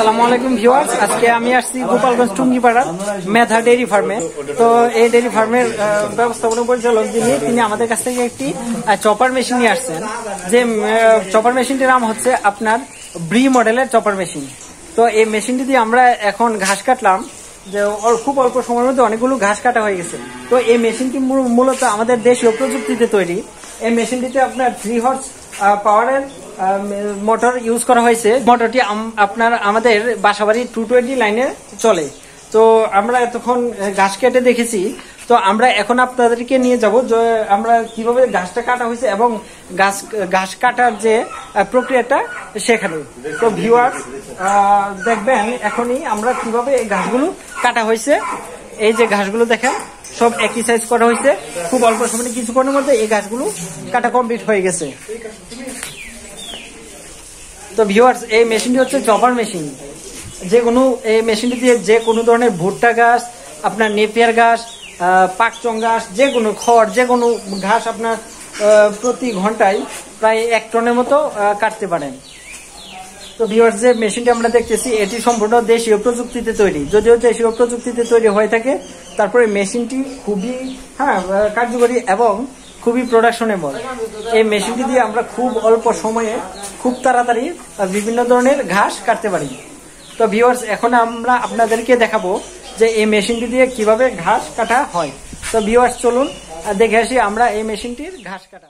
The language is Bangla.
আসসালামু আলাইকুম ভিউয়ার্স, আজকে আমি আসছি গোপালগঞ্জ টুঙ্গিপাড়ার মেধা ডেইরি ফার্মে। তো এই ডেইরি ফার্মের ব্যবস্থাপনা পরিচালক তিনি আমাদের কাছ থেকে একটি চপার মেশিন নিয়ে আসছেন। যে চপার মেশিনটির নাম হচ্ছে আপনার ব্রি মডেলের চপার মেশিন। তো এই মেশিনটি দিয়ে আমরা এখন ঘাস কাটলাম, যে খুব অল্প সময়ের মধ্যে অনেকগুলো ঘাস কাটা হয়ে গেছে। তো এই মেশিনটি মূলত আমাদের দেশীয় প্রযুক্তিতে তৈরি। এই মেশিনটিতে আপনার 3 হর্স পাওয়ারের মোটর ইউজ করা হয়েছে। মোটরটি আপনার আমাদের বাসাবাড়ি 220 লাইনে চলে। তো আমরা এতক্ষণ ঘাস কেটে দেখেছি, তো আমরা এখন আপনাদেরকে নিয়ে যাব যে আমরা কিভাবে ঘাসটা কাটা হয়েছে এবং ঘাস কাটার যে প্রক্রিয়াটা সেখানে। তো ভিউয়ার্স দেখবেন এখনই আমরা কিভাবে এই ঘাসগুলো কাটা হয়েছে। এই যে ঘাসগুলো দেখেন সব একই সাইজ করা হয়েছে। খুব অল্প সময়ে কিছুক্ষণের মধ্যে এই ঘাসগুলো কাটা কমপ্লিট হয়ে গেছে। তো ভিউয়ার্স এই মেশিনটি হচ্ছে চপার মেশিন। এই মেশিনটি দিয়ে যে কোনো ধরনের ভুট্টা ঘাস, আপনার নেপিয়ার ঘাস, পাকচং ঘাস, যে কোনো খড়, যে কোনো ঘাস আপনার প্রতি ঘন্টায় প্রায় 1 টনের মতো কাটতে পারেন। তো ভিউয়ার্স যে মেশিনটি আমরা দেখতেছি এটি সম্পূর্ণ দেশীয় প্রযুক্তিতে তৈরি। যদিও দেশীয় প্রযুক্তিতে তৈরি হয়ে থাকে, তারপরে মেশিনটি খুবই কার্যকরী এবং খুবই প্রোডাকশনেবল। এই মেশিনটি দিয়ে আমরা খুব অল্প সময়ে খুব তাড়াতাড়ি বিভিন্ন ধরনের ঘাস কাটতে পারি। তো ভিউয়ার্স এখন আমরা আপনাদেরকে দেখাবো যে এই মেশিনটি দিয়ে কিভাবে ঘাস কাটা হয়। তো ভিউয়ার্স চলুন দেখে আসি আমরা এই মেশিনটির ঘাস কাটা।